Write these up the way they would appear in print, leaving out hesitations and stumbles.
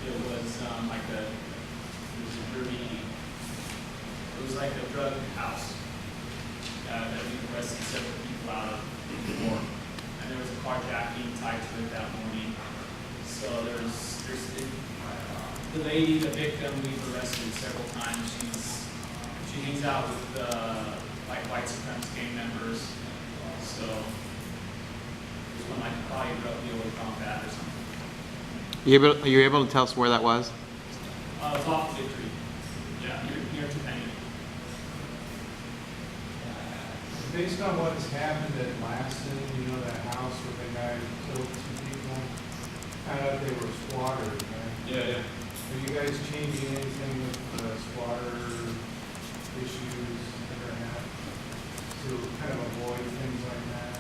it was it was like a drug house that we arrested several people out of before, and there was a carjacking tied to it that morning. So there's the lady, the victim, we've arrested several times. She hangs out with like white supremacist gang members. So it's one like probably drug dealer combat or something. Are you able to tell us where that was? It's off Victory. Yeah, near Topanga. Based on what's happened at Laston, you know, that house where the guy killed 2 people, found out they were squatters, right? Yeah. Are you guys changing anything with the squatter issues that are happening to kind of avoid things like that?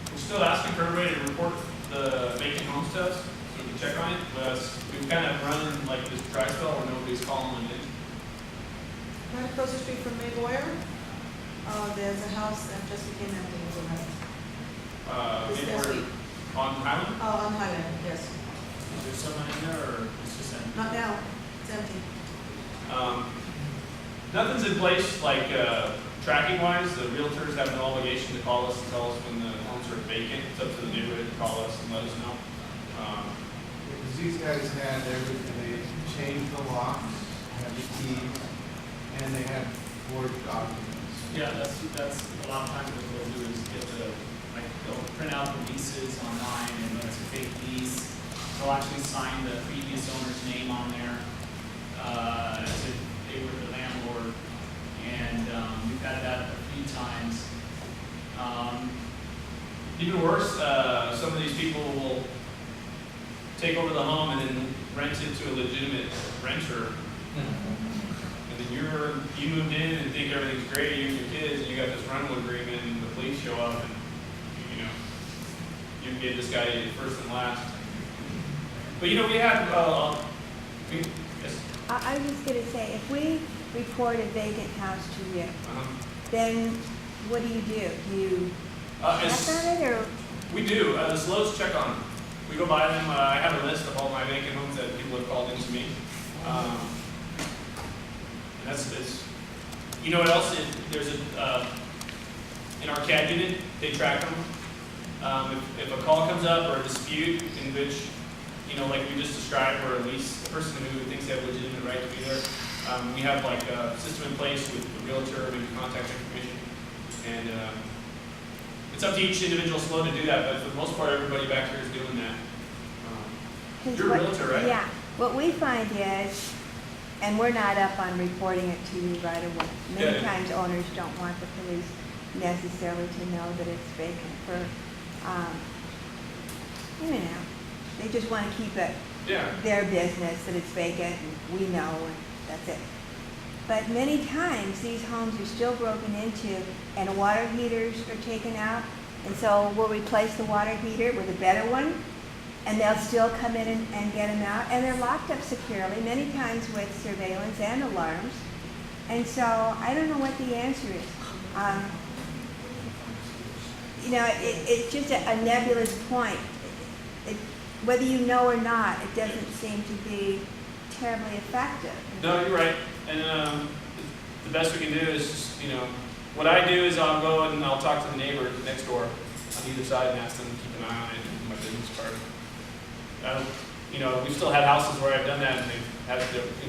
We're still asking for everybody to report the vacant homes to us, so we can check on it. But we've kind of run like this dry spell where nobody's calling them in. Right across the street from May Boyer, there's a house that just became empty overnight. This Maybe last we're week. on Highland. Oh, on Highland, yes. Is there someone in there, or it's just empty? Not now, it's empty. Nothing's in place like tracking wise. The realtors have no obligation to call us and tell us when the homes are vacant. It's up to the neighborhood to call us and let us know. Because these guys had everything, they changed the locks, had the keys, and they had forged documents. Yeah, that's a lot of times what they'll do is get they'll print out the leases online, and when it's a fake lease, they'll actually sign the previous owner's name on there, as if they were the landlord, and we've had that a few times. Even worse, some of these people will take over the home and then rent it to a legitimate renter. And then you moved in and think everything's great, you and your kids, and you got this rental agreement, and the police show up, and you gave this guy first and last. But we have yes. I was just going to say, if we report a vacant house to you, then what do? Do you check on it, or? We do. The SLOs check on them. We go by them. I have a list of all my vacant homes that people have called into me. And it's, you know what else? There's in our CAD unit, they track them. If a call comes up or a dispute in which, like we just described, where at least the person who thinks they have legitimate right to be there, we have like a system in place with the realtor, maybe contact information, and it's up to each individual SLO to do that. But for the most part, everybody back here is doing that. 'Cause You're a realtor, right? Yeah. What we find is, and we're not up on reporting it to you right away. Many Yeah. times owners don't want the police necessarily to know that it's vacant for, they just want to keep it Yeah. their business, that it's vacant and we know and that's it. But many times these homes are still broken into and water heaters are taken out, and so we'll replace the water heater with a better one, and they'll still come in and get them out, and they're locked up securely, many times with surveillance and alarms. And so I don't know what the answer is. It's just a nebulous point. Whether you know or not, it doesn't seem to be terribly effective. No, you're right. And the best we can do is just, what I do is I'll go and I'll talk to the neighbor next door on either side and ask them to keep an eye on it in my business card. We've still had houses where I've done that and they've had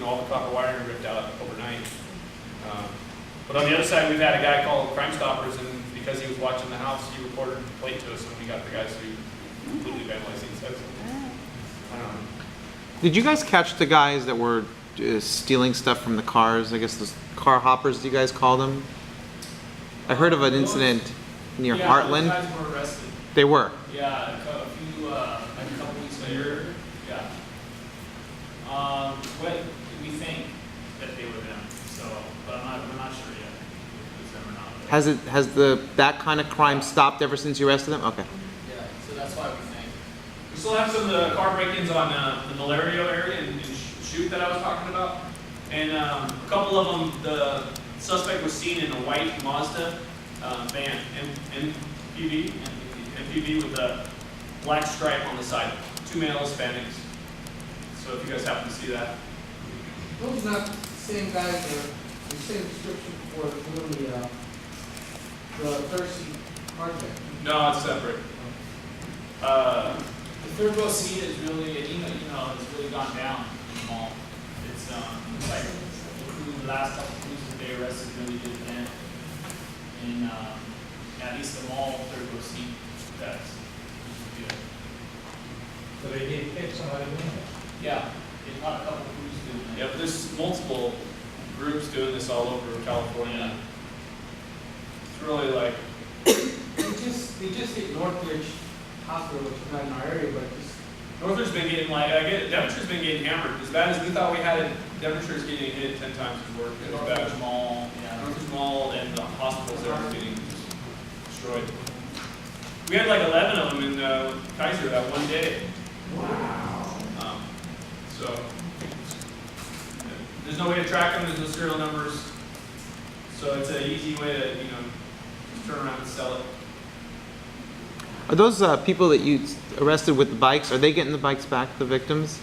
all the copper wiring ripped out overnight. But on the other side, we've had a guy call Crime Stoppers, and because he was watching the house, he reported a complaint to us, and we got the guys who completely vandalized the inside. I don't know. Did you guys catch the guys that were stealing stuff from the cars? I guess those car hoppers, do you guys call them? I heard of an incident near Heartland. Yeah, those guys were arrested. They were. Yeah, a couple weeks later. Yeah. What we think that they were them. So, but we're not sure yet if it was them or not. Has that kind of crime stopped ever since you arrested them? Okay. Yeah. So that's why we think. We still have some of the car break-ins on the Valerio area and Shoot that I was talking about. And a couple of them, the suspect was seen in a white Mazda van, MPV with a black stripe on the side. 2 male Hispanics. So if you guys happen to see that. Those not the same guys that, the same description for doing the Thirsty project. No, it's separate. The third row seat is really, it's really gone down in the mall. It's like the last couple of cruises they arrested really did then. In, at least the mall third row seat, that's good. So they did catch somebody doing it. Yeah, they caught a couple of cruises doing that. Yeah, but there's multiple groups doing this all over California. It's really like, They just hit Northridge Hospital, which is not in our area, but just, Northridge's been getting Devonshire's been getting hammered. As bad as we thought we had it, Devonshire's getting hit 10 times as worse. As bad. Northridge Mall, yeah. Northridge Mall and the hospitals there are getting just destroyed. We had like 11 of them in Kaiser that one day. Wow. So, there's no way to track them, there's no serial numbers. So it's an easy way to, just turn around and sell it. Are those people that you arrested with the bikes, are they getting the bikes back, the victims?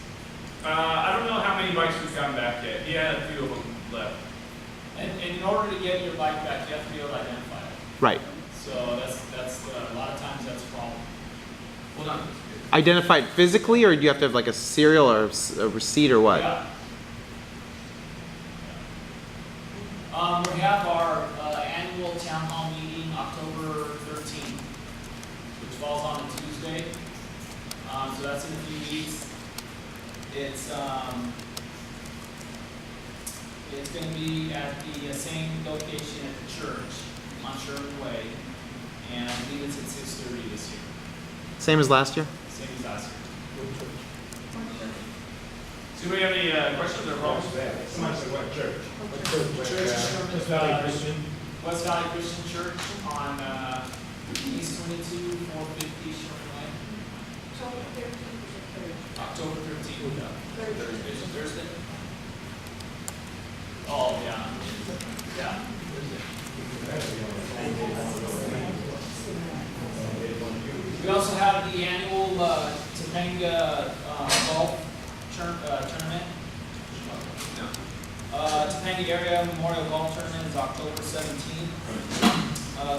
I don't know how many bikes we've gotten back yet. He had a few of them left. And in order to get your bike back, you have to be able to identify it. Right. So that's a lot of times that's a problem. Well done. Identified physically, or do you have to have like a serial or a receipt or what? Yeah. We have our annual town hall meeting October 13th, which falls on a Tuesday. So that's in a few weeks. It's going to be at the same location at the church on Sherman Way, and I believe it's at 6:30 this year, Same as last year? same as last year. Do we have any questions or problems? Somebody said what church? What church? Church of Sherman, West Valley Christian? West Valley Christian Church on East 22, 450 Sherman Way. October 13th. Thursday. Oh, yeah. Yeah. We also have the annual Topanga golf tournament. Topanga Area Memorial Golf Tournament is October 17th.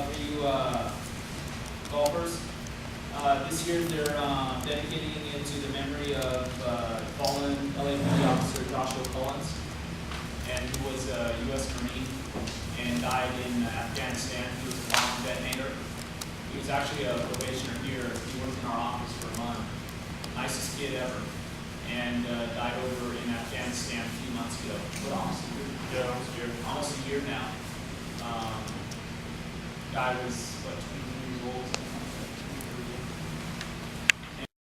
For you golfers. This year they're dedicating it to the memory of fallen LAPD officer Joshua Collins, and he was a U.S. Marine and died in Afghanistan. He was a bomb detonator. He was actually a probationer here. He worked in our office for a month. Nicest kid ever. And died over in Afghanistan a few months ago. But almost a year. Yeah, almost a year. Almost a year now. Guy was, what, 23 years